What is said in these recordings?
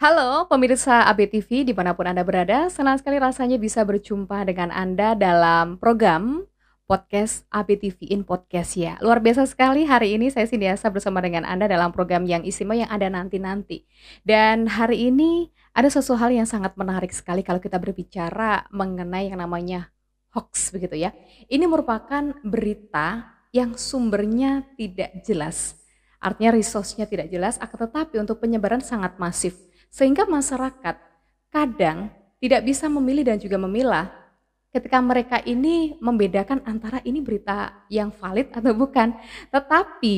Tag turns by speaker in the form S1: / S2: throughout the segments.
S1: Halo pemirsa ABTV dimanapun Anda berada, senang sekali rasanya bisa berjumpa dengan Anda dalam program podcast ABTV in Podcast ya. Luar biasa sekali hari ini saya Sindiasa bersama dengan Anda dalam program yang istimewa yang Anda nanti-nanti. Dan hari ini ada sesuatu hal yang sangat menarik sekali kalau kita berbicara mengenai yang namanya hoax begitu ya. Ini merupakan berita yang sumbernya tidak jelas. Artinya resource-nya tidak jelas, akan tetapi untuk penyebaran sangat masif. Sehingga masyarakat kadang tidak bisa memilih dan juga memilah ketika mereka ini membedakan antara ini berita yang valid atau bukan. Tetapi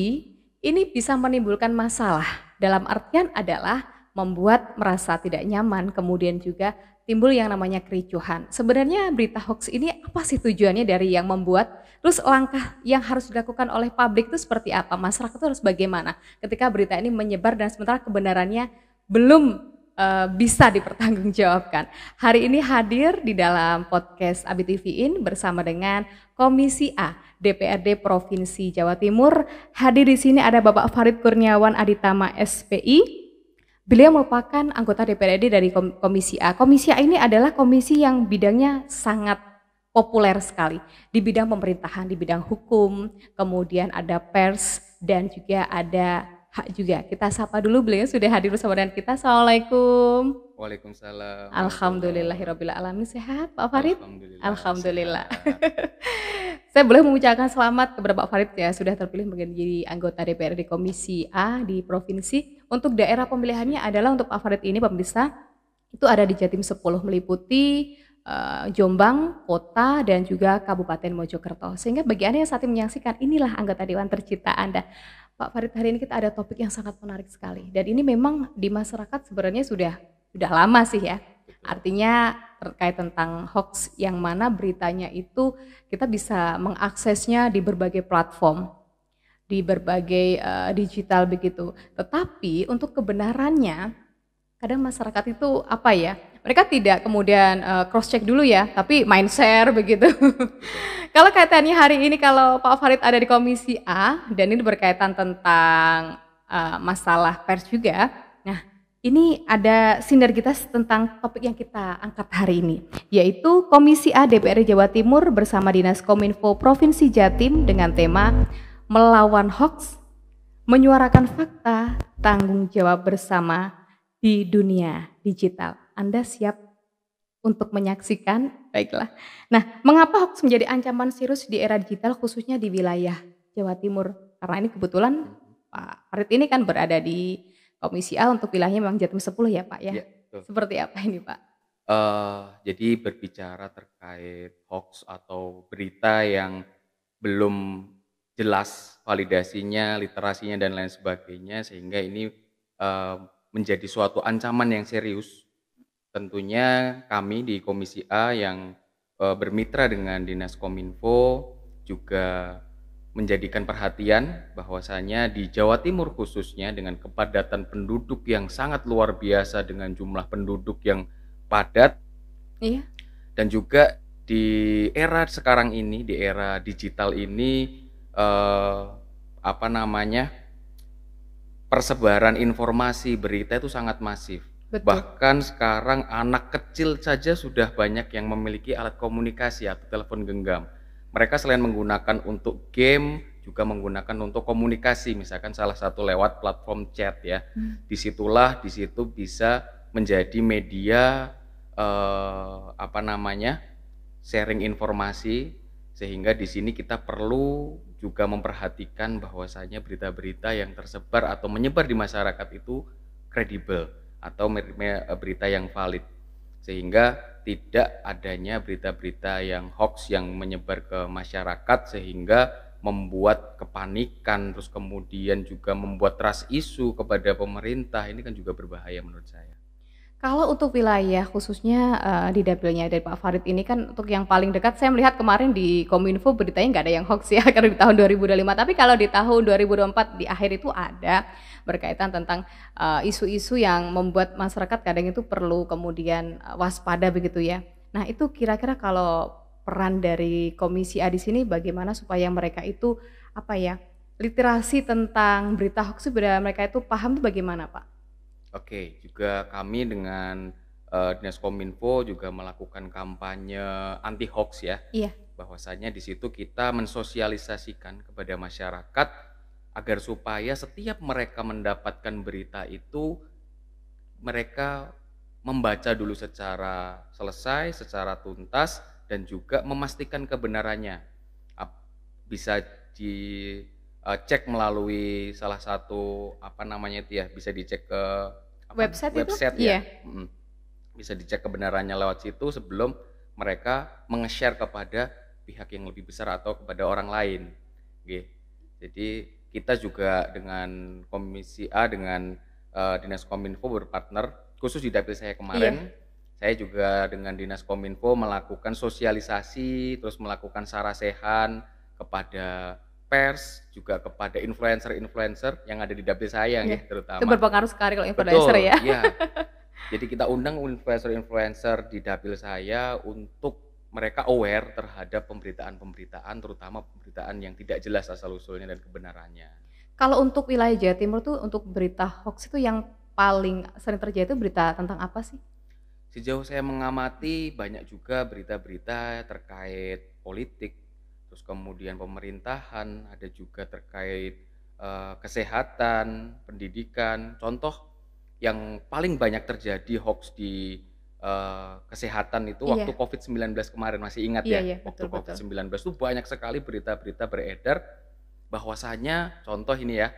S1: ini bisa menimbulkan masalah. Dalam artian adalah membuat merasa tidak nyaman, kemudian juga timbul yang namanya kericuhan. Sebenarnya berita hoax ini apa sih tujuannya dari yang membuat? Terus langkah yang harus dilakukan oleh publik itu seperti apa? Masyarakat itu harus bagaimana ketika berita ini menyebar dan sementara kebenarannya belum bisa dipertanggungjawabkan. Hari ini hadir di dalam podcast ABTV In bersama dengan Komisi A DPRD Provinsi Jawa Timur. Hadir di sini ada Bapak Farid Kurniawan Aditama SPI. Beliau merupakan anggota DPRD dari Komisi A. Komisi A ini adalah komisi yang bidangnya sangat populer sekali di bidang pemerintahan, di bidang hukum, kemudian ada pers dan juga ada hak juga. Kita sapa dulu beliau sudah hadir bersama dengan kita. Assalamualaikum.
S2: Waalaikumsalam
S1: Alhamdulillahirabbil alamin. Sehat Pak Farid? Alhamdulillah.
S2: sehat.
S1: Saya boleh mengucapkan selamat kepada Pak Farid ya sudah terpilih menjadi anggota DPRD Komisi A di provinsi. Untuk daerah pemilihannya adalah untuk Pak Farid ini pemirsa itu ada di Jatim 10 meliputi Jombang, Kota dan juga Kabupaten Mojokerto. Sehingga bagi Anda yang saat ini menyaksikan inilah anggota Dewan Tercinta Anda. Pak Farid, hari ini kita ada topik yang sangat menarik sekali dan ini memang di masyarakat sebenarnya sudah lama sih ya. Artinya terkait tentang hoax yang mana beritanya itu kita bisa mengaksesnya di berbagai platform, di berbagai digital begitu. Tetapi untuk kebenarannya kadang masyarakat itu apa ya? Mereka tidak kemudian cross check dulu ya, tapi main share begitu. Kalau kaitannya hari ini kalau Pak Farid ada di Komisi A dan ini berkaitan tentang masalah pers juga. Nah, ini ada sinergitas tentang topik yang kita angkat hari ini, yaitu Komisi A DPRD Jawa Timur bersama Dinas Kominfo Provinsi Jatim dengan tema Melawan Hoax, Menyuarakan Fakta, Tanggung Jawab Bersama di Dunia Digital. Anda siap untuk menyaksikan? Baiklah. Nah, mengapa hoax menjadi ancaman serius di era digital khususnya di wilayah Jawa Timur? Karena ini kebetulan Pak Farid ini kan berada di Komisi A untuk wilayahnya memang Jatim 10 ya Pak ya?
S2: Iya, betul.
S1: Seperti apa ini Pak?
S2: Jadi berbicara terkait hoax atau berita yang belum jelas validasinya, literasinya dan lain sebagainya sehingga ini menjadi suatu ancaman yang serius. Tentunya kami di Komisi A yang bermitra dengan Dinas Kominfo juga menjadikan perhatian bahwasanya di Jawa Timur khususnya dengan kepadatan penduduk yang sangat luar biasa dengan jumlah penduduk yang padat.
S1: Iya.
S2: Dan juga di era sekarang ini, di era digital ini persebaran informasi berita itu sangat masif.
S1: Betul.
S2: Bahkan sekarang anak kecil saja sudah banyak yang memiliki alat komunikasi atau telepon genggam. Mereka selain menggunakan untuk game, juga menggunakan untuk komunikasi, misalkan salah satu lewat platform chat ya. Di situ bisa menjadi media sharing informasi, sehingga di sini kita perlu juga memperhatikan bahwasanya berita-berita yang tersebar atau menyebar di masyarakat itu kredibel atau berita yang valid, sehingga tidak adanya berita-berita yang hoax yang menyebar ke masyarakat sehingga membuat kepanikan, terus kemudian juga membuat trust issue kepada pemerintah. Ini kan juga berbahaya menurut saya.
S1: Kalau untuk wilayah khususnya di dapilnya dari Pak Farid ini kan untuk yang paling dekat saya melihat kemarin di Kominfo beritanya nggak ada yang hoax ya karena di tahun 2025. Tapi kalau di tahun 2024 di akhir itu ada berkaitan tentang isu-isu yang membuat masyarakat kadang itu perlu kemudian waspada begitu ya. Nah itu kira-kira kalau peran dari Komisi A di sini bagaimana supaya mereka itu literasi tentang berita hoax itu mereka itu paham itu bagaimana Pak?
S2: Oke, juga kami dengan, Dinas Kominfo juga melakukan kampanye anti hoax ya,
S1: Iya,
S2: bahwasanya di situ kita mensosialisasikan kepada masyarakat agar supaya setiap mereka mendapatkan berita itu, mereka membaca dulu secara selesai, secara tuntas, dan juga memastikan kebenarannya. Ap bisa cek melalui salah satu, apa namanya itu ya, bisa dicek ke apa,
S1: website itu?
S2: website ya,
S1: Iya.
S2: bisa dicek kebenarannya lewat situ sebelum mereka menge-share kepada pihak yang lebih besar atau kepada orang lain, nggih. Jadi kita juga dengan Komisi A, dengan, Dinas Kominfo berpartner, khusus di dapil saya
S1: Iya.
S2: kemarin, saya juga dengan Dinas Kominfo melakukan sosialisasi, terus melakukan sarasehan kepada pers, juga kepada influencer-influencer yang ada di dapil saya
S1: Iya.
S2: nggih
S1: Itu
S2: terutama.
S1: berpengaruh sekali kalau influencer
S2: Betul,
S1: ya.
S2: iya. Jadi kita undang influencer-influencer di dapil saya untuk mereka aware terhadap pemberitaan-pemberitaan, terutama pemberitaan yang tidak jelas asal-usulnya dan kebenarannya.
S1: Kalau untuk wilayah Jawa Timur tuh untuk berita hoax itu yang paling sering terjadi itu berita tentang apa sih?
S2: Sejauh saya mengamati banyak juga berita-berita terkait politik, terus kemudian pemerintahan, ada juga terkait, kesehatan, pendidikan. Contoh yang paling banyak terjadi hoax di, kesehatan itu waktu
S1: Iya.
S2: COVID-19 kemarin, masih ingat
S1: Iya
S2: ya?
S1: iya,
S2: Waktu
S1: betul betul.
S2: COVID-19 itu banyak sekali berita-berita beredar bahwasanya contoh ini ya,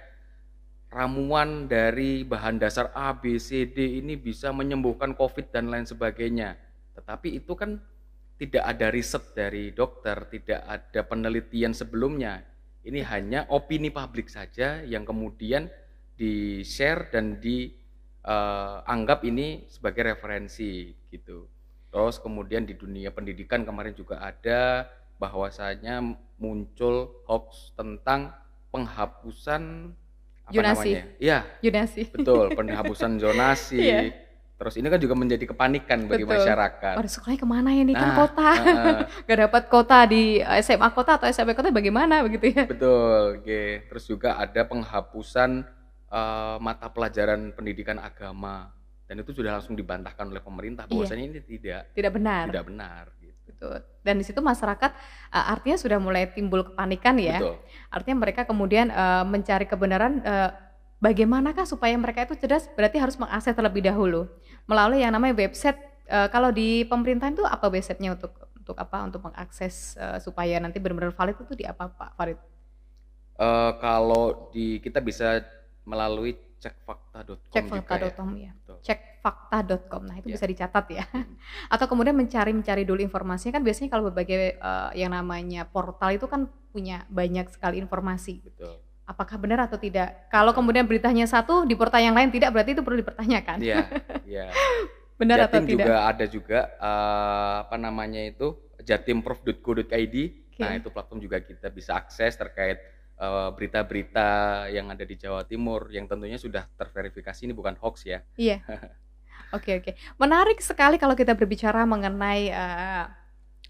S2: ramuan dari bahan dasar A, B, C, D ini bisa menyembuhkan COVID dan lain sebagainya. Tetapi itu kan tidak ada riset dari dokter, tidak ada penelitian sebelumnya. Ini hanya opini publik saja yang kemudian di-share dan dianggap ini sebagai referensi gitu. Terus kemudian di dunia pendidikan kemarin juga ada bahwasanya muncul hoax tentang penghapusan apa
S1: Jonasi
S2: namanya, iya,
S1: Jonasi.
S2: betul, penghapusan zonasi,
S1: Iya,
S2: terus ini kan juga menjadi kepanikan bagi
S1: betul.
S2: masyarakat.
S1: Waduh sekolahnya kemana ini? Kan
S2: Nah,
S1: kota.
S2: heeh,
S1: Nggak dapat kota di SMA kota atau SMP kota bagaimana begitu ya?
S2: betul, terus juga ada penghapusan, mata pelajaran pendidikan agama, dan itu sudah langsung dibantahkan oleh pemerintah
S1: Iya,
S2: bahwasanya ini tidak
S1: tidak benar.
S2: tidak benar gitu.
S1: Betul. Dan di situ masyarakat, artinya sudah mulai timbul kepanikan ya.
S2: Betul,
S1: Artinya mereka kemudian, mencari kebenaran, bagaimanakah supaya mereka itu cerdas, berarti harus mengakses terlebih dahulu, melalui yang namanya website, kalau di pemerintahan itu apa website-nya untuk apa, untuk mengakses, supaya nanti benar-benar valid itu di apa Pak Farid?
S2: kalau kita bisa melalui cekfakta.com juga ya,
S1: Cekfakta.com ya,
S2: betul,
S1: cekfakta.com. Nah itu
S2: iya,
S1: bisa dicatat ya.
S2: mhm,
S1: Atau kemudian mencari dulu informasinya, kan biasanya kalau berbagai, yang namanya portal itu kan punya banyak sekali informasi.
S2: betul.
S1: Apakah benar atau tidak? Kalau kemudian beritanya satu, di portal yang lain tidak, berarti itu perlu dipertanyakan.
S2: Iya, iya.
S1: Benar atau
S2: Jatim
S1: tidak?
S2: juga ada juga, apa namanya itu, jatimprov.go.id. Nah,
S1: Oke.
S2: itu platform juga kita bisa akses terkait, berita-berita yang ada di Jawa Timur yang tentunya sudah terverifikasi ini bukan hoax ya.
S1: Iya, oke oke. Menarik sekali kalau kita berbicara mengenai,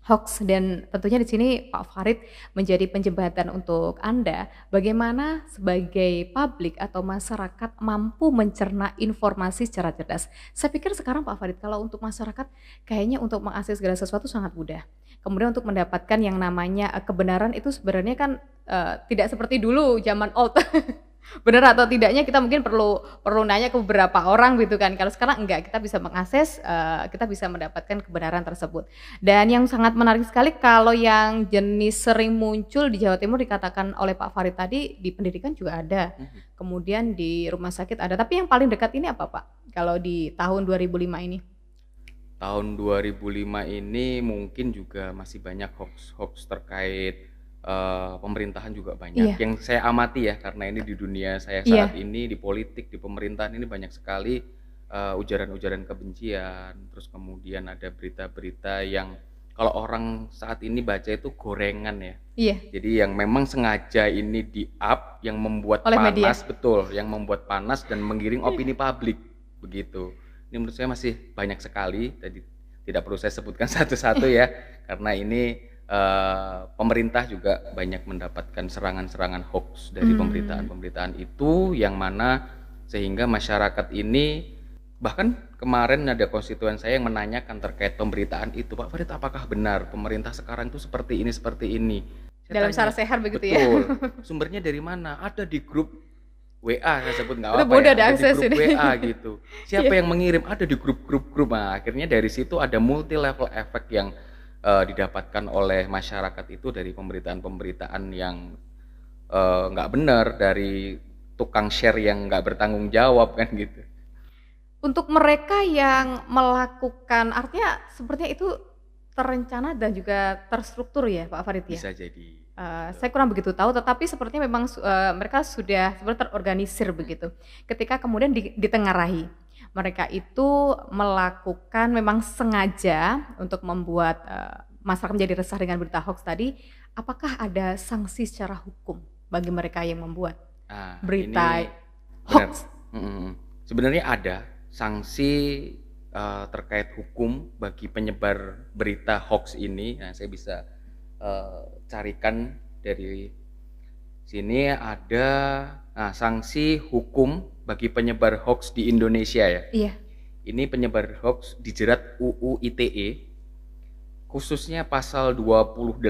S1: hoax, dan tentunya di sini Pak Farid menjadi penjembatan untuk Anda, bagaimana sebagai publik atau masyarakat mampu mencerna informasi secara cerdas. Saya pikir sekarang Pak Farid kalau untuk masyarakat kayaknya untuk mengakses segala sesuatu sangat mudah. Kemudian untuk mendapatkan yang namanya, kebenaran itu sebenarnya kan, tidak seperti dulu zaman old. Benar atau tidaknya kita mungkin perlu perlu nanya ke beberapa orang gitu kan. Kalau sekarang enggak, kita bisa mengakses, kita bisa mendapatkan kebenaran tersebut. Dan yang sangat menarik sekali kalau yang jenis sering muncul di Jawa Timur dikatakan oleh Pak Farid tadi, di pendidikan juga ada,
S2: Mhm.
S1: kemudian di rumah sakit ada, tapi yang paling dekat ini apa Pak? Kalau di tahun 2005 ini?
S2: Tahun 2005 ini mungkin juga masih banyak hoax-hoax terkait, pemerintahan juga banyak.
S1: Iya
S2: Yang saya amati ya, karena ini di dunia saya saat
S1: iya
S2: ini, di politik, di pemerintahan ini banyak sekali, ujaran-ujaran kebencian, terus kemudian ada berita-berita yang kalau orang saat ini baca itu gorengan ya.
S1: iya,
S2: Jadi yang memang sengaja ini di-up, yang membuat
S1: oleh media.
S2: panas, betul, yang membuat panas dan menggiring opini publik, begitu. Ini menurut saya masih banyak sekali, tadi tidak perlu saya sebutkan satu-satu ya, karena ini, pemerintah juga banyak mendapatkan serangan-serangan hoax dari
S1: Mmm,
S2: pemberitaan-pemberitaan itu, yang mana sehingga masyarakat ini, bahkan kemarin ada konstituen saya yang menanyakan terkait pemberitaan itu, Pak Farid, apakah benar pemerintah sekarang itu seperti ini, seperti ini? Saya
S1: Dalam
S2: tanya,
S1: cara sehat begitu ya.
S2: betul, sumbernya dari mana? Ada di grup WA, saya sebut nggak
S1: Udah
S2: apa-apa
S1: mudah
S2: ya,
S1: ada
S2: ada di
S1: akses
S2: grup
S1: ini.
S2: WA gitu. Siapa
S1: Iya.
S2: yang mengirim? Ada di grup-grup. Nah, akhirnya dari situ ada multi level efek yang didapatkan oleh masyarakat itu dari pemberitaan-pemberitaan yang nggak benar, dari tukang share yang nggak bertanggung jawab kan gitu.
S1: Untuk mereka yang melakukan, artinya sepertinya itu terencana dan juga terstruktur ya Pak Farid ya?
S2: Bisa jadi.
S1: Saya kurang begitu tahu, tetapi sepertinya memang mereka sudah sebenarnya terorganisir begitu. Ketika kemudian ditengarai, mereka itu melakukan memang sengaja untuk membuat masyarakat menjadi resah dengan berita hoax tadi. Apakah ada sanksi secara hukum bagi mereka yang membuat berita
S2: Ini
S1: hoax?
S2: benar. Sebenarnya ada sanksi terkait hukum bagi penyebar berita hoax ini. Nah, saya bisa carikan dari sini ada sanksi hukum bagi penyebar hoax di Indonesia ya.
S1: Iya.
S2: Ini penyebar hoax dijerat UU ITE, khususnya pasal 28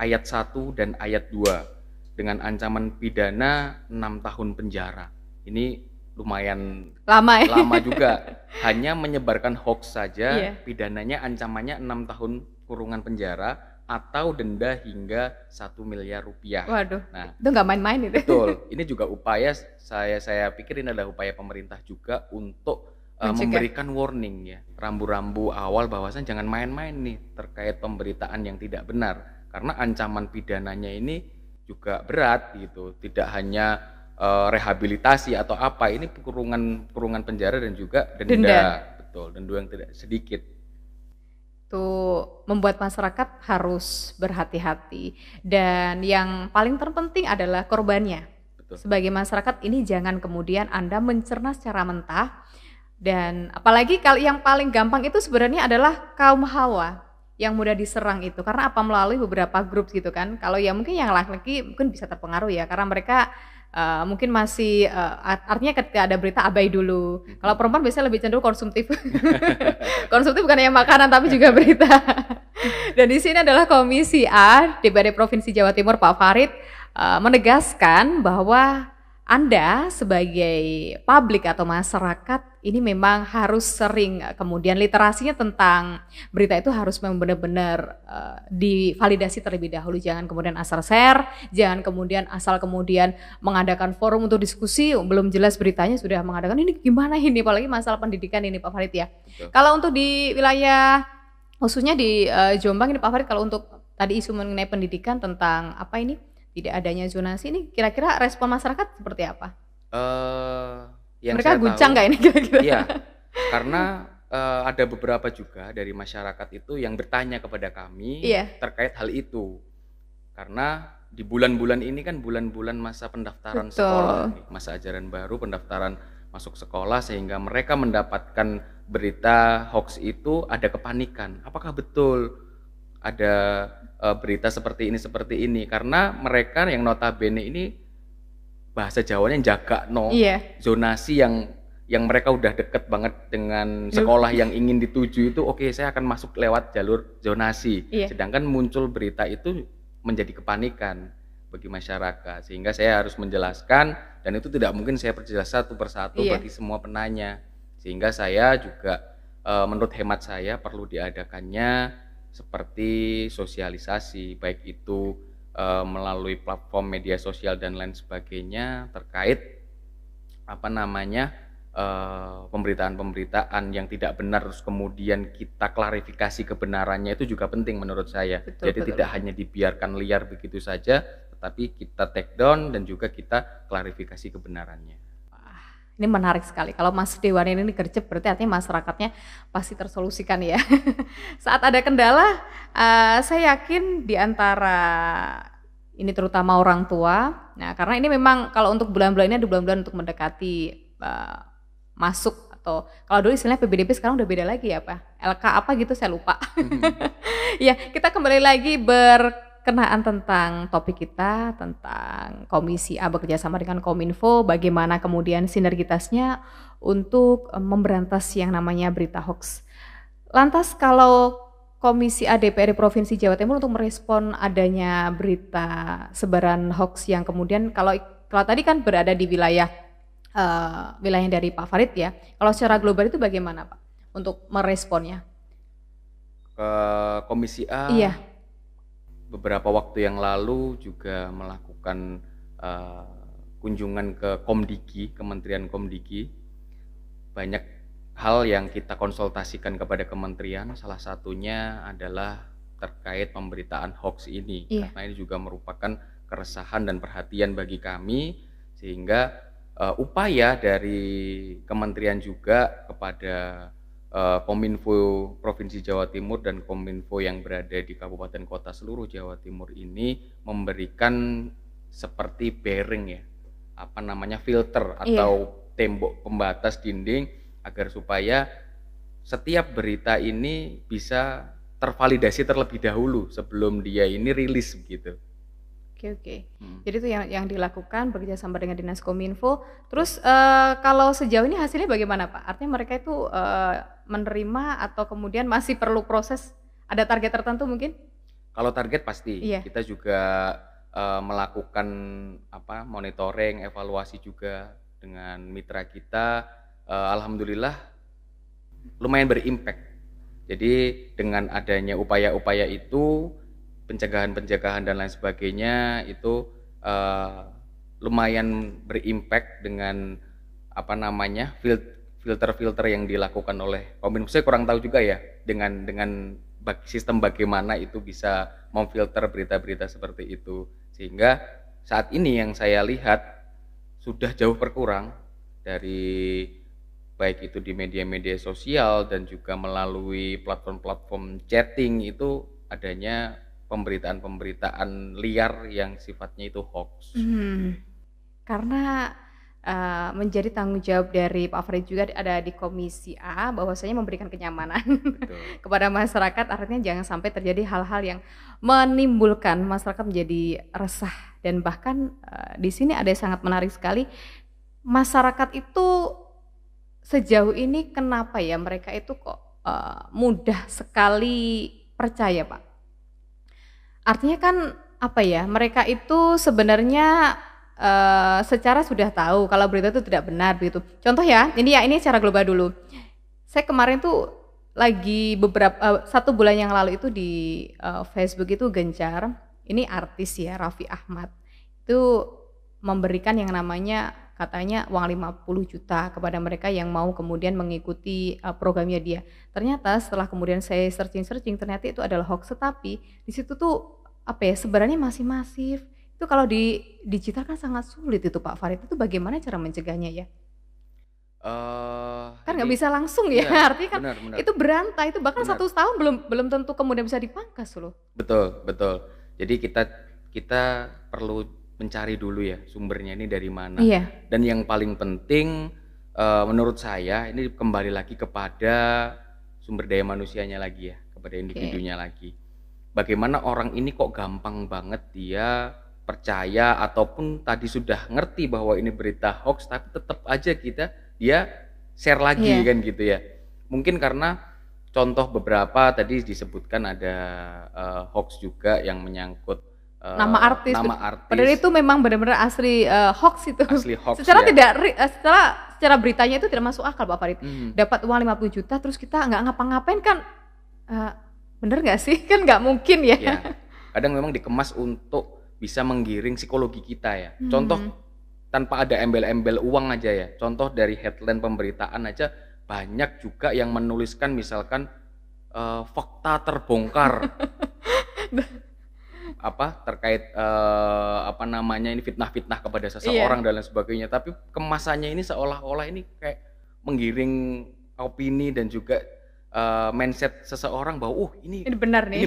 S2: ayat 1 dan ayat 2 dengan ancaman pidana 6 tahun penjara. Ini lumayan
S1: Lama ya?
S2: lama juga. Hanya menyebarkan hoax saja,
S1: Iya.
S2: pidananya ancamannya 6 tahun kurungan penjara atau denda hingga 1 miliar rupiah.
S1: Waduh,
S2: Nah,
S1: itu nggak main-main itu.
S2: betul. Ini juga upaya, saya pikir ini adalah upaya pemerintah juga untuk
S1: Mencegah.
S2: memberikan warning ya, rambu-rambu awal bahwasan jangan main-main nih terkait pemberitaan yang tidak benar, karena ancaman pidananya ini juga berat gitu, tidak hanya rehabilitasi atau apa, ini kurungan penjara dan juga denda. Betul, denda yang tidak sedikit.
S1: Itu membuat masyarakat harus berhati-hati, dan yang paling terpenting adalah korbannya.
S2: Betul.
S1: Sebagai masyarakat ini jangan kemudian Anda mencerna secara mentah, dan apalagi kalau yang paling gampang itu sebenarnya adalah kaum hawa yang mudah diserang itu, karena apa, melalui beberapa grup gitu kan. Kalau ya mungkin yang laki-laki mungkin bisa terpengaruh ya, karena mereka mungkin masih artinya ketika ada berita abai dulu. Kalau perempuan biasanya lebih cenderung konsumtif. Konsumtif bukan hanya makanan tapi juga berita. Dan di sini adalah Komisi A DPRD Provinsi Jawa Timur Pak Farid menegaskan bahwa Anda sebagai publik atau masyarakat ini memang harus sering, kemudian literasinya tentang berita itu harus memang benar-benar divalidasi terlebih dahulu. Jangan kemudian asal share, jangan kemudian asal kemudian mengadakan forum untuk diskusi, belum jelas beritanya sudah mengadakan ini gimana ini, apalagi masalah pendidikan ini Pak Farid ya.
S2: Betul.
S1: Kalau untuk di wilayah khususnya di Jombang ini Pak Farid, kalau untuk tadi isu mengenai pendidikan tentang apa ini, tidak adanya zonasi ini, kira-kira respon masyarakat seperti apa?
S2: Yang
S1: Mereka
S2: saya
S1: guncang
S2: tahu,
S1: nggak ini kira-kira?
S2: iya, karena ada beberapa juga dari masyarakat itu yang bertanya kepada kami
S1: Iya.
S2: terkait hal itu. Karena di bulan-bulan ini kan bulan-bulan masa pendaftaran
S1: Betul.
S2: sekolah nih, masa ajaran baru, pendaftaran masuk sekolah, sehingga mereka mendapatkan berita hoax itu ada kepanikan. Apakah betul ada berita seperti ini, karena mereka yang notabene ini bahasa Jawanya jagakno,
S1: Iya.
S2: zonasi yang mereka udah deket banget dengan sekolah yang ingin dituju itu, oke, saya akan masuk lewat jalur zonasi.
S1: Iya.
S2: Sedangkan muncul berita itu menjadi kepanikan bagi masyarakat, sehingga saya harus menjelaskan, dan itu tidak mungkin saya perjelas satu persatu
S1: Iya.
S2: bagi semua penanya, sehingga saya juga menurut hemat saya perlu diadakannya seperti sosialisasi, baik itu melalui platform media sosial dan lain sebagainya terkait pemberitaan-pemberitaan yang tidak benar, terus kemudian kita klarifikasi kebenarannya, itu juga penting menurut saya.
S1: Betul,
S2: Jadi
S1: betul.
S2: tidak hanya dibiarkan liar begitu saja, tetapi kita take down dan juga kita klarifikasi kebenarannya.
S1: Ini menarik sekali. Kalau Mas Dewan ini gercep, berarti artinya masyarakatnya pasti tersolusikan ya. Saat ada kendala, saya yakin di antara ini terutama orang tua. Nah, karena ini memang kalau untuk bulan-bulan ini ada bulan-bulan untuk mendekati masuk, atau kalau dulu istilahnya PBDB, sekarang udah beda lagi ya Pak. LK apa gitu saya lupa. Ya, kita kembali lagi berkenaan tentang topik kita, tentang Komisi A bekerja sama dengan Kominfo, bagaimana kemudian sinergitasnya untuk memberantas yang namanya berita hoax. Lantas kalau Komisi A DPRD Provinsi Jawa Timur untuk merespon adanya berita sebaran hoax yang kemudian kalau tadi kan berada di wilayah dari Pak Farid ya. Kalau secara global itu bagaimana Pak untuk meresponnya?
S2: Ke Komisi A
S1: Iya.
S2: beberapa waktu yang lalu juga melakukan kunjungan ke Komdiki, Kementerian Komdiki. Banyak hal yang kita konsultasikan kepada kementerian, salah satunya adalah terkait pemberitaan hoax ini.
S1: Iya.
S2: Karena ini juga merupakan keresahan dan perhatian bagi kami, sehingga upaya dari kementerian juga kepada Kominfo Provinsi Jawa Timur dan Kominfo yang berada di kabupaten kota seluruh Jawa Timur ini memberikan seperti bearing ya, filter atau tembok pembatas dinding agar supaya setiap berita ini bisa tervalidasi terlebih dahulu sebelum dia ini rilis begitu.
S1: Oke. Jadi itu yang dilakukan bekerjasama dengan Dinas Kominfo. Terus kalau sejauh ini hasilnya bagaimana Pak? Artinya mereka itu menerima atau kemudian masih perlu proses, ada target tertentu mungkin?
S2: Kalau target pasti.
S1: Iya.
S2: Kita juga melakukan monitoring, evaluasi juga dengan mitra kita. Alhamdulillah lumayan berimpact. Jadi dengan adanya upaya-upaya itu, pencegahan dan lain sebagainya itu lumayan berimpact dengan filter-filter yang dilakukan oleh Kominfo. Saya kurang tahu juga ya dengan sistem bagaimana itu bisa memfilter berita-berita seperti itu, sehingga saat ini yang saya lihat sudah jauh berkurang dari baik itu di media-media sosial dan juga melalui platform-platform chatting itu adanya pemberitaan-pemberitaan liar yang sifatnya itu hoax.
S1: Karena menjadi tanggung jawab dari Pak Farid juga ada di Komisi A bahwasanya memberikan kenyamanan kepada masyarakat, artinya jangan sampai terjadi hal-hal yang menimbulkan masyarakat menjadi resah. Dan bahkan di sini ada yang sangat menarik sekali, masyarakat itu sejauh ini kenapa ya mereka itu kok mudah sekali percaya Pak? Artinya kan mereka itu sebenarnya secara sudah tahu kalau berita itu tidak benar begitu. Contoh ya, ini secara global dulu. Saya kemarin tuh lagi satu bulan yang lalu itu di Facebook itu gencar, ini artis ya Raffi Ahmad itu memberikan yang namanya katanya uang 50 juta kepada mereka yang mau kemudian mengikuti programnya dia. Ternyata setelah kemudian saya searching ternyata itu adalah hoax, tetapi di situ tuh sebenarnya masih masif. Itu kalau di digital kan sangat sulit itu Pak Farid. Itu bagaimana cara mencegahnya ya? Kan nggak bisa langsung ya, artinya kan benar. Itu berantai, itu bahkan 1 tahun belum tentu kemudian bisa dipangkas loh.
S2: Betul. Jadi kita perlu mencari dulu ya sumbernya ini dari mana.
S1: Iya.
S2: Dan yang paling penting menurut saya ini kembali lagi kepada sumber daya manusianya lagi ya, kepada individunya lagi. Bagaimana orang ini kok gampang banget dia percaya ataupun tadi sudah ngerti bahwa ini berita hoax tapi tetap aja dia share lagi kan gitu ya. Mungkin karena contoh beberapa tadi disebutkan ada hoax juga yang menyangkut
S1: nama artis. Padahal itu memang benar-benar asli hoax itu.
S2: Asli hoax.
S1: Secara secara beritanya itu tidak masuk akal Pak Farid. Dapat uang 50 juta terus kita nggak ngapa-ngapain kan, bener nggak sih? Kan nggak mungkin ya.
S2: Kadang memang dikemas untuk bisa menggiring psikologi kita ya. Contoh tanpa ada embel-embel uang aja ya. Contoh dari headline pemberitaan aja banyak juga yang menuliskan misalkan fakta terbongkar. Terkait ini fitnah-fitnah kepada seseorang dan lain sebagainya, tapi kemasannya ini seolah-olah ini kayak menggiring opini dan juga mindset seseorang bahwa ini benar nih,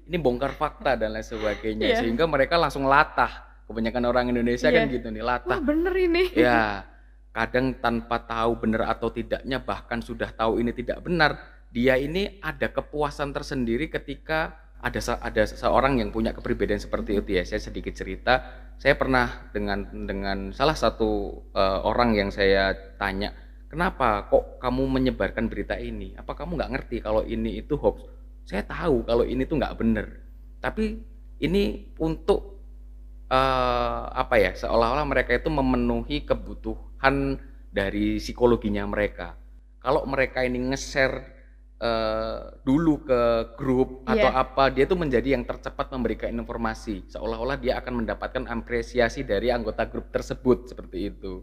S2: ini bongkar fakta dan lain sebagainya, sehingga mereka langsung latah. Kebanyakan orang Indonesia kan gitu nih, latah.
S1: Wah, bener ini.
S2: Ya, kadang tanpa tahu benar atau tidaknya, bahkan sudah tahu ini tidak benar, dia ini ada kepuasan tersendiri ketika ada seseorang yang punya kepribadian seperti itu ya. Saya sedikit cerita, saya pernah dengan salah satu orang yang saya tanya, kenapa kok kamu menyebarkan berita ini? Apa kamu nggak ngerti kalau ini itu hoax? Saya tahu kalau ini tuh nggak bener, tapi ini untuk apa ya, seolah-olah mereka itu memenuhi kebutuhan dari psikologinya mereka. Kalau mereka ini nge-share dulu ke grup atau
S1: Iya.
S2: apa, dia tuh menjadi yang tercepat memberikan informasi, seolah-olah dia akan mendapatkan apresiasi dari anggota grup tersebut, seperti itu.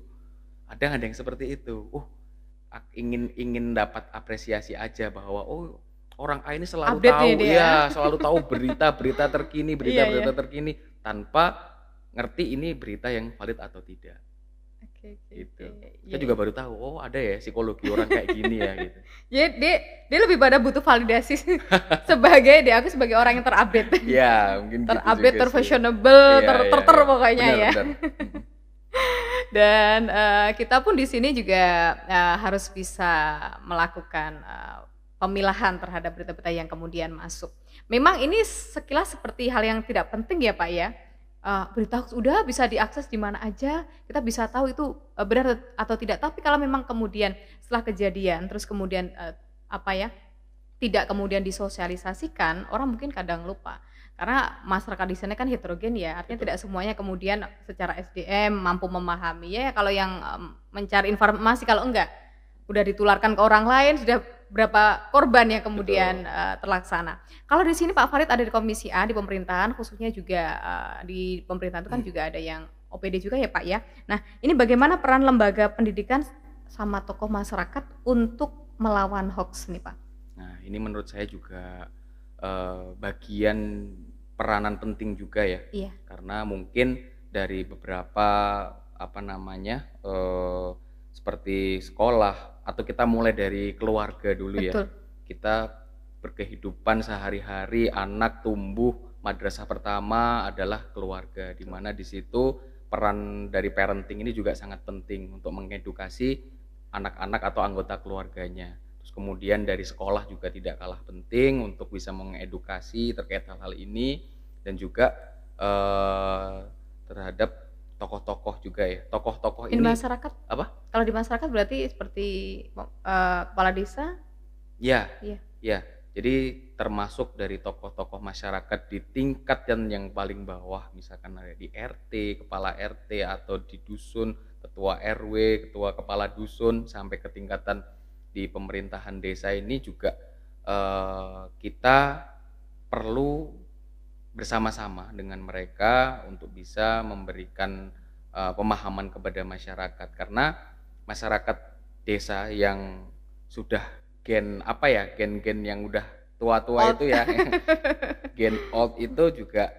S2: Ada yang seperti itu. Ingin ingin dapat apresiasi aja bahwa orang A ini selalu
S1: Update nih
S2: tahu,
S1: dia.
S2: ya selalu tahu berita-berita terkini,
S1: Iya,
S2: berita-berita
S1: iya.
S2: terkini tanpa ngerti ini berita yang valid atau tidak,
S1: Oke, oke,
S2: gitu.
S1: oke.
S2: Saya
S1: Iya,
S2: juga
S1: iya.
S2: baru tahu, ada ya psikologi orang kayak gini ya, gitu.
S1: Jadi dia lebih pada butuh validasi sebagai aku sebagai orang yang terupdate.
S2: Ya, mungkin gitu
S1: Terupdate,
S2: juga sih.
S1: terfashionable,
S2: Iya, iya,
S1: ter
S2: iya.
S1: pokoknya
S2: Benar,
S1: ya.
S2: benar. Mhm.
S1: Dan kita pun di sini juga harus bisa melakukan pemilahan terhadap berita-berita yang kemudian masuk. Memang ini sekilas seperti hal yang tidak penting ya Pak ya. Berita hoax udah bisa diakses di mana aja, kita bisa tahu itu benar atau tidak. Tapi kalau memang kemudian setelah kejadian, terus kemudian apa ya, tidak kemudian disosialisasikan, orang mungkin kadang lupa. Karena masyarakat di sana kan heterogen ya, artinya
S2: Betul.
S1: tidak semuanya kemudian secara SDM mampu memahami. Ya kalau yang mencari informasi, kalau enggak udah ditularkan ke orang lain, sudah berapa korban yang kemudian terlaksana. Kalau di sini Pak Farid ada di Komisi A di pemerintahan, khususnya juga di pemerintahan itu kan juga ada yang OPD juga ya Pak ya. Nah ini bagaimana peran lembaga pendidikan sama tokoh masyarakat untuk melawan hoax nih Pak?
S2: Nah, ini menurut saya juga bagian peranan penting juga ya.
S1: Iya.
S2: Karena mungkin dari beberapa apa namanya seperti sekolah atau kita mulai dari keluarga dulu ya.
S1: Betul.
S2: Kita berkehidupan sehari-hari, anak tumbuh, madrasah pertama adalah keluarga, di mana di situ peran dari parenting ini juga sangat penting untuk mengedukasi anak-anak atau anggota keluarganya. Terus kemudian dari sekolah juga tidak kalah penting untuk bisa mengedukasi terkait hal-hal ini, dan juga terhadap tokoh-tokoh juga ya. Tokoh-tokoh
S1: Di
S2: ini
S1: masyarakat,
S2: apa?
S1: kalau di masyarakat berarti seperti kepala desa?
S2: Ya,
S1: Iya.
S2: ya. Jadi termasuk dari tokoh-tokoh masyarakat di tingkat yang paling bawah, misalkan ada di RT, kepala RT, atau di dusun, ketua RW, ketua kepala dusun, sampai ke tingkatan di pemerintahan desa ini juga kita perlu bersama-sama dengan mereka untuk bisa memberikan pemahaman kepada masyarakat, karena masyarakat desa yang sudah gen-gen yang udah tua-tua
S1: Old.
S2: itu ya, gen old itu juga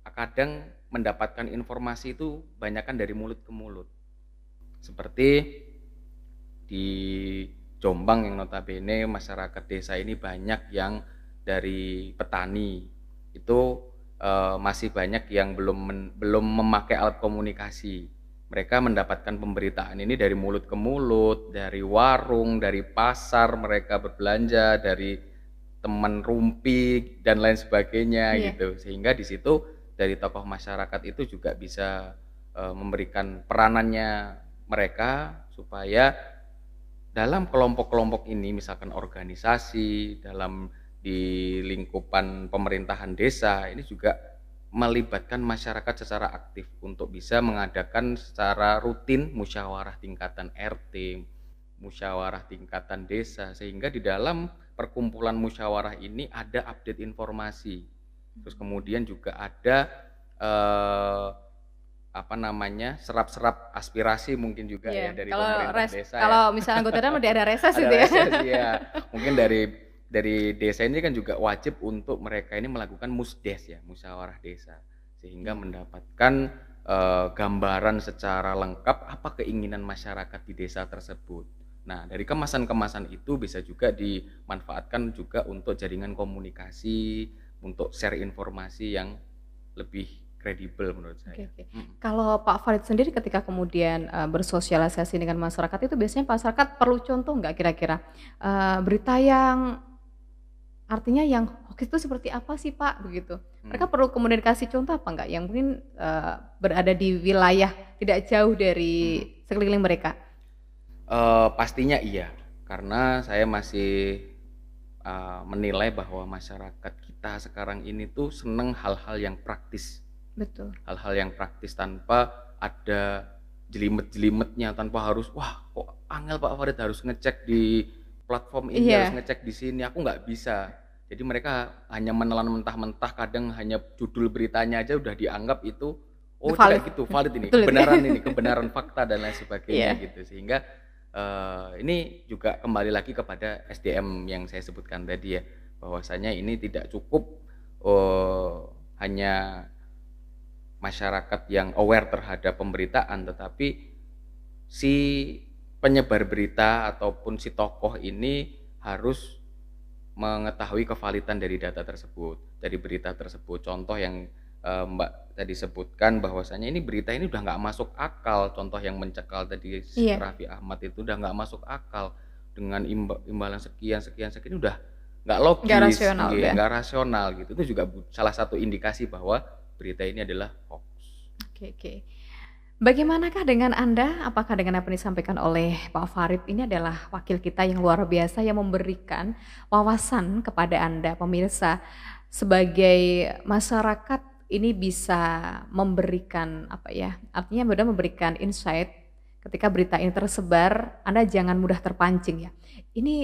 S2: kadang mendapatkan informasi itu banyakkan dari mulut ke mulut. Seperti di Jombang yang notabene masyarakat desa ini banyak yang dari petani, itu masih banyak yang belum memakai alat komunikasi. Mereka mendapatkan pemberitaan ini dari mulut ke mulut, dari warung, dari pasar mereka berbelanja, dari teman rumpi dan lain sebagainya.
S1: Iya.
S2: Gitu. Sehingga di situ dari tokoh masyarakat itu juga bisa memberikan peranannya mereka supaya dalam kelompok-kelompok ini, misalkan organisasi, di lingkupan pemerintahan desa, ini juga melibatkan masyarakat secara aktif untuk bisa mengadakan secara rutin musyawarah tingkatan RT, musyawarah tingkatan desa, sehingga di dalam perkumpulan musyawarah ini ada update informasi. Terus kemudian juga ada serap-serap aspirasi mungkin juga ya dari pemerintah desa.
S1: Kalau misalnya anggota dan udah ada reses
S2: ada
S1: gitu ya.
S2: reses, ya. Mungkin dari desa ini kan juga wajib untuk mereka ini melakukan musdes ya, musyawarah desa, sehingga mendapatkan gambaran secara lengkap apa keinginan masyarakat di desa tersebut. Nah, dari kemasan-kemasan itu bisa juga dimanfaatkan juga untuk jaringan komunikasi, untuk share informasi yang lebih kredibel menurut saya.
S1: Oke. Kalau Pak Farid sendiri ketika kemudian bersosialisasi dengan masyarakat itu biasanya masyarakat perlu contoh nggak kira-kira berita yang artinya yang hoax itu seperti apa sih Pak? Begitu.
S2: Hmm.
S1: Mereka perlu komunikasi contoh apa enggak yang mungkin berada di wilayah tidak jauh dari
S2: Mhm.
S1: sekeliling mereka?
S2: Pastinya iya, karena saya masih menilai bahwa masyarakat kita sekarang ini tuh seneng hal-hal yang praktis.
S1: Betul.
S2: Hal-hal yang praktis tanpa ada jelimet-jelimetnya, tanpa harus, "Wah kok angel Pak Farid harus ngecek di platform ini, harus
S1: Iya,
S2: ngecek di sini," aku nggak bisa. Jadi mereka hanya menelan mentah-mentah, kadang hanya judul beritanya aja udah dianggap itu,
S1: itu
S2: "Oh
S1: valid.
S2: tidak gitu, valid
S1: Betul itu.
S2: ini, kebenaran fakta dan lain sebagainya,"
S1: Iya.
S2: gitu. Sehingga, ini juga kembali lagi kepada SDM yang saya sebutkan tadi ya, bahwasanya ini tidak cukup, hanya masyarakat yang aware terhadap pemberitaan, tetapi si penyebar berita ataupun si tokoh ini harus mengetahui kevalidan dari data tersebut, dari berita tersebut. Contoh yang Mbak tadi sebutkan bahwasanya ini berita ini udah nggak masuk akal. Contoh yang mencekal tadi
S1: Iya,
S2: Raffi Ahmad itu udah nggak masuk akal dengan imbalan sekian sekian sekian, udah nggak
S1: nggak
S2: logis,
S1: rasional udah.
S2: nggak rasional gitu. Itu juga salah satu indikasi bahwa berita ini adalah hoax.
S1: Oke, oke. Bagaimanakah dengan Anda? Apakah dengan apa yang disampaikan oleh Pak Farid ini adalah wakil kita yang luar biasa yang memberikan wawasan kepada Anda pemirsa sebagai masyarakat ini bisa memberikan apa ya? Artinya benar memberikan insight ketika berita ini tersebar, Anda jangan mudah terpancing ya. Ini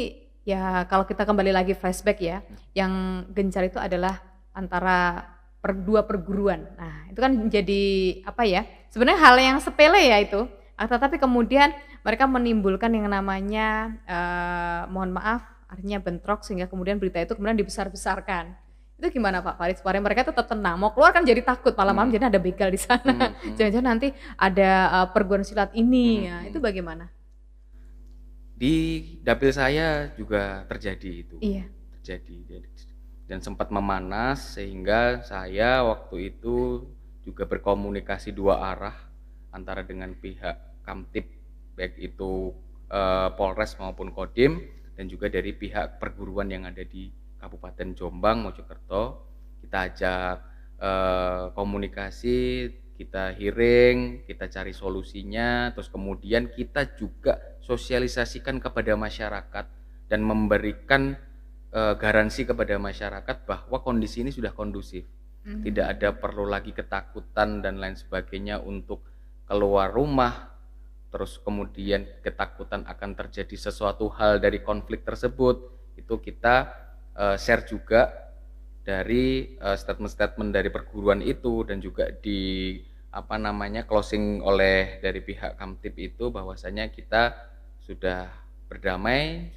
S1: ya kalau kita kembali lagi flashback ya, yang gencar itu adalah antara dua perguruan. Nah, itu kan jadi apa ya? Sebenarnya hal yang sepele ya itu, tetapi kemudian mereka menimbulkan yang namanya, mohon maaf artinya bentrok sehingga kemudian berita itu kemudian dibesar-besarkan. Itu gimana Pak Farid supaya mereka tetap tenang? Mau keluar kan jadi takut malam-malam
S2: Mhm,
S1: jadi ada begal di sana,
S2: mhm, mhm,
S1: jangan-jangan nanti ada, perguruan silat ini,
S2: mhm,
S1: ya itu
S2: mhm.
S1: bagaimana?
S2: Di dapil saya juga terjadi itu,
S1: Iya,
S2: terjadi dan sempat memanas sehingga saya waktu itu juga berkomunikasi dua arah antara dengan pihak Kamtib, baik itu, Polres maupun Kodim, dan juga dari pihak perguruan yang ada di Kabupaten Jombang, Mojokerto. Kita ajak, komunikasi, kita hearing, kita cari solusinya, terus kemudian kita juga sosialisasikan kepada masyarakat dan memberikan, garansi kepada masyarakat bahwa kondisi ini sudah kondusif. Tidak
S1: mmm,
S2: ada perlu lagi ketakutan dan lain sebagainya untuk keluar rumah, terus kemudian ketakutan akan terjadi sesuatu hal dari konflik tersebut. Itu kita, share juga dari, statement-statement dari perguruan itu dan juga di apa namanya, closing oleh dari pihak Kamtib itu bahwasanya kita sudah berdamai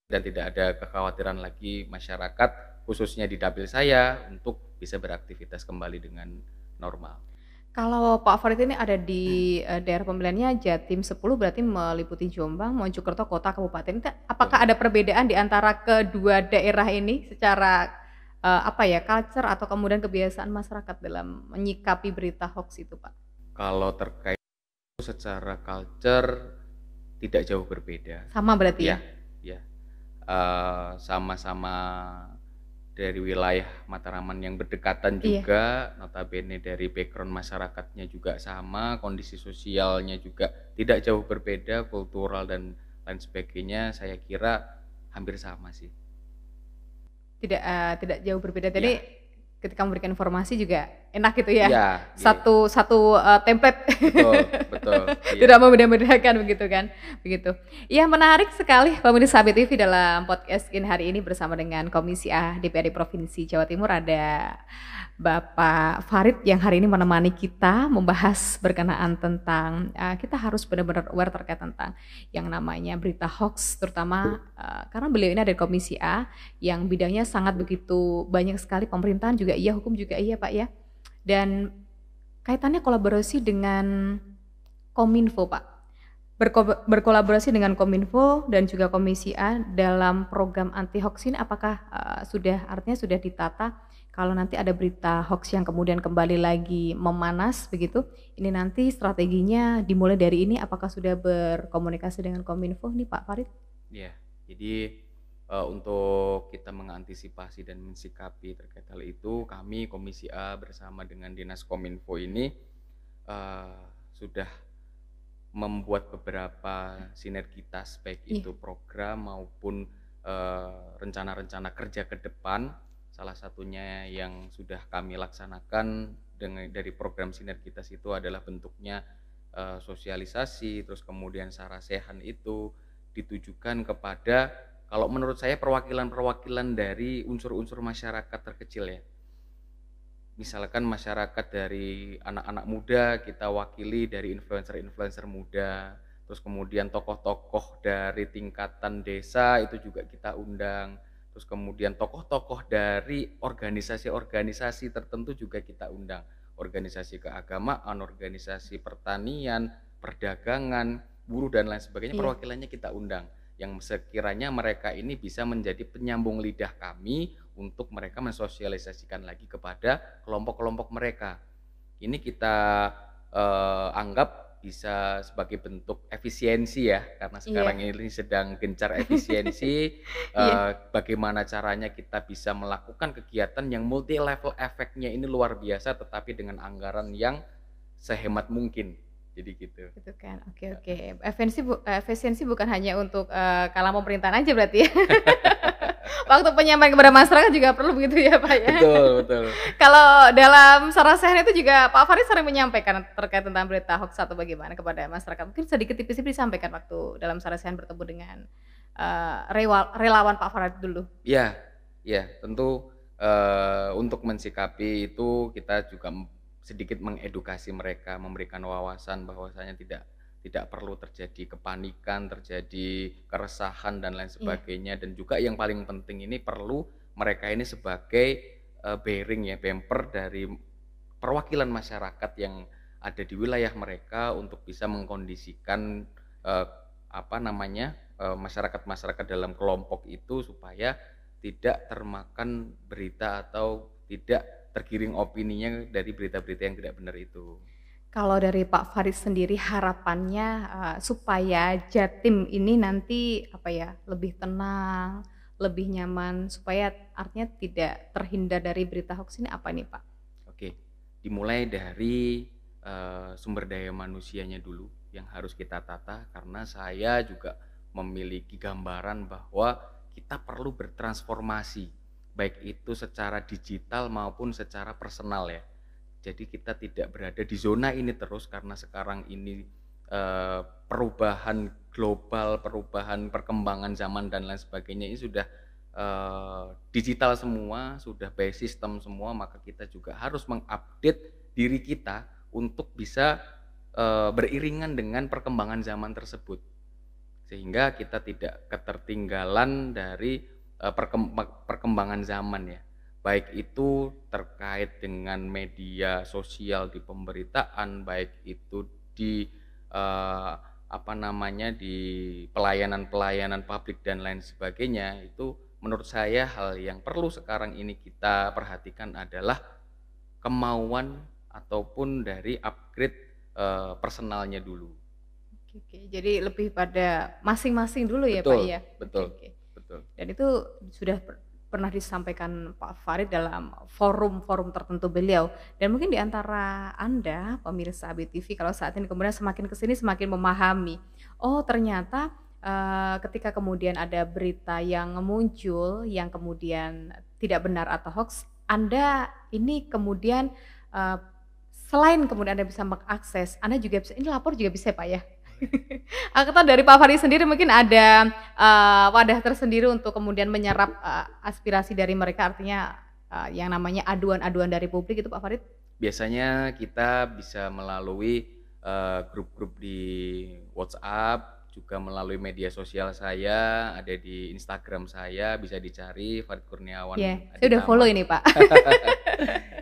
S2: dan tidak ada kekhawatiran lagi masyarakat khususnya di dapil saya untuk bisa beraktivitas kembali dengan normal.
S1: kalau Pak Farid ini ada di, daerah pemilihannya Jatim 10 berarti meliputi Jombang, Mojokerto, kota, kabupaten. Itu apakah
S2: Betul.
S1: ada perbedaan di antara kedua daerah ini secara, apa ya, culture atau kemudian kebiasaan masyarakat dalam menyikapi berita hoax itu, Pak?
S2: Kalau terkait secara culture tidak jauh berbeda.
S1: Sama berarti ya?
S2: Iya, iya. Sama-sama dari wilayah Matraman yang berdekatan
S1: Iya.
S2: juga, notabene dari background masyarakatnya juga sama, kondisi sosialnya juga tidak jauh berbeda, kultural dan lain sebagainya, saya kira hampir sama sih.
S1: Tidak jauh berbeda. Jadi
S2: Iya,
S1: ketika memberikan informasi juga enak gitu ya?
S2: iya, iya,
S1: Satu satu, template.
S2: betul, betul, iya,
S1: Tidak membeda-bedakan begitu kan, begitu. Ya menarik sekali pemirsa ABTV dalam podcast ini hari ini bersama dengan Komisi A DPRD Provinsi Jawa Timur ada Bapak Farid yang hari ini menemani kita membahas berkenaan tentang, kita harus benar-benar aware terkait tentang yang namanya berita hoax terutama, karena beliau ini ada di Komisi A yang bidangnya sangat begitu banyak sekali pemerintahan juga iya, hukum juga iya Pak ya. Dan kaitannya kolaborasi dengan Kominfo, Pak. Berkolaborasi dengan Kominfo dan juga Komisi A dalam program anti hoax ini apakah, sudah artinya sudah ditata kalau nanti ada berita hoax yang kemudian kembali lagi memanas begitu, ini nanti strateginya dimulai dari ini apakah sudah berkomunikasi dengan Kominfo nih Pak Farid?
S2: iya. Jadi Untuk kita mengantisipasi dan mensikapi terkait hal itu, kami Komisi A bersama dengan Dinas Kominfo ini sudah membuat beberapa sinergitas, baik
S1: Iya.
S2: itu program maupun rencana-rencana kerja ke depan. Salah satunya yang sudah kami laksanakan dari program sinergitas itu adalah bentuknya sosialisasi, terus kemudian sarasehan itu ditujukan kepada, kalau menurut saya, perwakilan-perwakilan dari unsur-unsur masyarakat terkecil ya. Misalkan masyarakat dari anak-anak muda kita wakili dari influencer-influencer muda, terus kemudian tokoh-tokoh dari tingkatan desa itu juga kita undang, terus kemudian tokoh-tokoh dari organisasi-organisasi tertentu juga kita undang, organisasi keagamaan, organisasi pertanian, perdagangan, buruh dan lain sebagainya,
S1: Iya.
S2: perwakilannya kita undang, yang sekiranya mereka ini bisa menjadi penyambung lidah kami untuk mereka mensosialisasikan lagi kepada kelompok-kelompok mereka. Ini kita anggap bisa sebagai bentuk efisiensi ya, karena sekarang
S1: Iya.
S2: ini sedang gencar efisiensi.
S1: Iya.
S2: Bagaimana caranya kita bisa melakukan kegiatan yang multi level efeknya ini luar biasa, tetapi dengan anggaran yang sehemat mungkin. Jadi gitu.
S1: Gitu kan. Oke. Efisiensi bukan hanya untuk, kalangan pemerintahan aja berarti ya? Waktu penyampaian kepada masyarakat juga perlu begitu ya, Pak, ya?
S2: Betul.
S1: Kalau dalam sarasehan itu juga Pak Farid sering menyampaikan terkait tentang berita hoax atau bagaimana kepada masyarakat? Mungkin sedikit tipis-tipis disampaikan waktu dalam sarasehan bertemu dengan, relawan Pak Farid dulu.
S2: Iya, tentu untuk mensikapi itu kita juga sedikit mengedukasi mereka, memberikan wawasan bahwasanya tidak perlu terjadi kepanikan, terjadi keresahan dan lain
S1: Iya.
S2: sebagainya, dan juga yang paling penting ini perlu mereka ini sebagai bearing ya, bumper dari perwakilan masyarakat yang ada di wilayah mereka untuk bisa mengkondisikan eh, masyarakat-masyarakat dalam kelompok itu supaya tidak termakan berita atau tidak tergiring opininya dari berita-berita yang tidak benar itu.
S1: Kalau dari Pak Farid sendiri harapannya, supaya Jatim ini nanti, apa ya, lebih tenang, lebih nyaman, supaya artinya tidak terhindar dari berita hoax ini apa nih, Pak?
S2: Oke, dimulai dari sumber daya manusianya dulu yang harus kita tata, karena saya juga memiliki gambaran bahwa kita perlu bertransformasi, baik itu secara digital maupun secara personal ya. Jadi kita tidak berada di zona ini terus, karena sekarang ini perubahan global, perubahan perkembangan zaman dan lain sebagainya ini sudah digital semua, sudah by system semua, maka kita juga harus mengupdate diri kita untuk bisa beriringan dengan perkembangan zaman tersebut, sehingga kita tidak ketertinggalan dari perkembangan zaman ya, baik itu terkait dengan media sosial di pemberitaan, baik itu di di pelayanan-pelayanan publik dan lain sebagainya. Itu menurut saya hal yang perlu sekarang ini kita perhatikan adalah kemauan ataupun dari upgrade personalnya dulu.
S1: Oke. Jadi lebih pada masing-masing dulu ya, Pak,
S2: Betul,
S1: ya?
S2: betul,
S1: Oke.
S2: betul.
S1: Dan itu sudah pernah disampaikan Pak Farid dalam forum-forum tertentu beliau. Dan mungkin di antara Anda, pemirsa ABTV, kalau saat ini kemudian semakin ke sini semakin memahami, oh ternyata, ketika kemudian ada berita yang muncul, yang kemudian tidak benar atau hoax, Anda ini kemudian, eee, selain kemudian Anda bisa mengakses, Anda juga bisa ini lapor juga bisa ya, Pak, ya? Aku tahu dari Pak Farid sendiri mungkin ada, wadah tersendiri untuk kemudian menyerap, aspirasi dari mereka, artinya, yang namanya aduan-aduan dari publik itu Pak Farid?
S2: Biasanya kita bisa melalui grup-grup di WhatsApp, juga melalui media sosial saya, ada di Instagram saya, bisa dicari Farid Kurniawan
S1: Iya, saya udah follow
S2: Aditama.
S1: ini, Pak.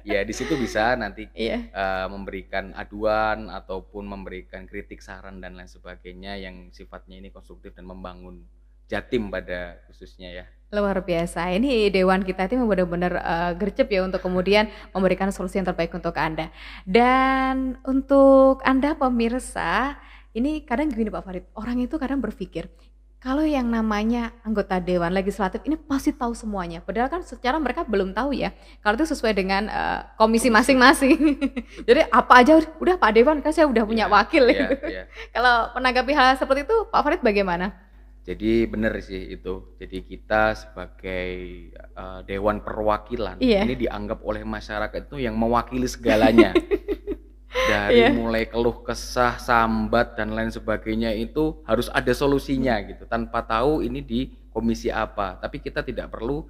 S2: Ya, di situ bisa nanti
S1: Iya.
S2: memberikan aduan ataupun memberikan kritik, saran dan lain sebagainya yang sifatnya ini konstruktif dan membangun Jatim pada khususnya ya.
S1: Luar biasa, ini dewan kita itu benar-benar, gercep ya untuk kemudian memberikan solusi yang terbaik untuk Anda. Dan untuk Anda pemirsa, ini kadang gini Pak Farid, orang itu kadang berpikir, Kalau yang namanya anggota dewan legislatif ini pasti tahu semuanya, padahal kan secara mereka belum tahu ya, kalau itu sesuai dengan, komisi
S2: Komisi,
S1: masing-masing. Jadi
S2: betul.
S1: apa aja, "Udah Pak Dewan, kan saya udah punya
S2: Iya,
S1: wakil,"
S2: iya,
S1: gitu.
S2: iya.
S1: Kalau menanggapi hal seperti itu, Pak Farid bagaimana?
S2: Jadi benar sih itu. Jadi kita sebagai, dewan perwakilan
S1: Iya.
S2: ini dianggap oleh masyarakat itu yang mewakili segalanya. Dari
S1: Iya.
S2: mulai keluh kesah, sambat, dan lain sebagainya itu harus ada solusinya gitu, tanpa tahu ini di komisi apa. Tapi kita tidak perlu,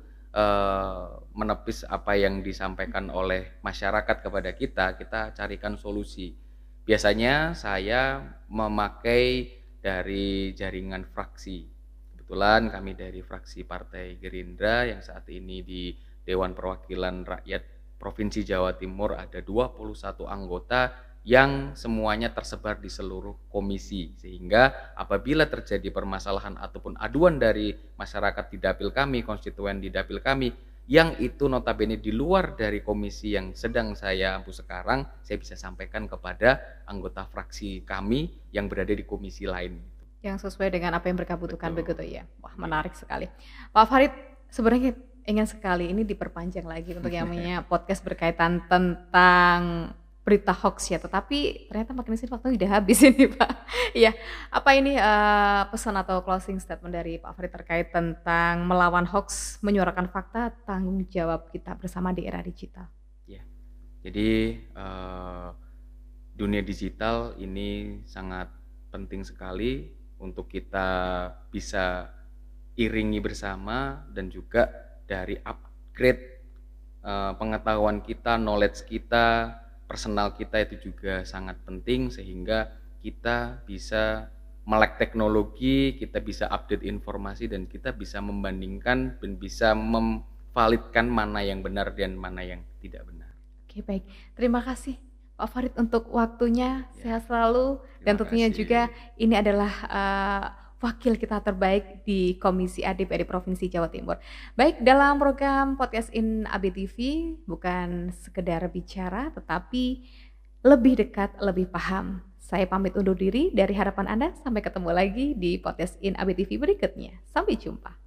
S2: menepis apa yang disampaikan oleh masyarakat kepada kita carikan solusi. Biasanya saya memakai dari jaringan fraksi. Kebetulan kami dari fraksi Partai Gerindra yang saat ini di Dewan Perwakilan Rakyat Provinsi Jawa Timur ada 21 anggota yang semuanya tersebar di seluruh komisi, sehingga apabila terjadi permasalahan ataupun aduan dari masyarakat di dapil kami, konstituen di dapil kami, yang itu notabene di luar dari komisi yang sedang saya ampu sekarang, saya bisa sampaikan kepada anggota fraksi kami yang berada di komisi lain.
S1: Yang sesuai dengan apa yang mereka butuhkan
S2: Betul,
S1: begitu ya? Wah,
S2: iya.
S1: menarik sekali. Pak Farid, sebenarnya ingin sekali ini diperpanjang lagi untuk yang namanya podcast berkaitan tentang berita hoax ya, tetapi ternyata makin sini waktunya udah habis ini, Pak. Iya, apa ini, pesan atau closing statement dari Pak Farid terkait tentang melawan hoax, menyuarakan fakta, tanggung jawab kita bersama di era digital?
S2: Ya, jadi, dunia digital ini sangat penting sekali untuk kita bisa iringi bersama, dan juga dari upgrade, pengetahuan kita, knowledge kita, personal kita itu juga sangat penting, sehingga kita bisa melek teknologi, kita bisa update informasi, dan kita bisa membandingkan dan bisa memvalidkan mana yang benar dan mana yang tidak benar.
S1: Oke, baik. Terima kasih Pak Farid untuk waktunya,
S2: Ya,
S1: sehat selalu, dan
S2: terima
S1: tentunya juga
S2: kasih.
S1: ini adalah, wakil kita terbaik di Komisi A DPRD Provinsi Jawa Timur. Baik, dalam program Podcast in AB TV bukan sekedar bicara, tetapi lebih dekat, lebih paham. Saya pamit undur diri dari harapan Anda, sampai ketemu lagi di Podcast in AB TV berikutnya. Sampai jumpa.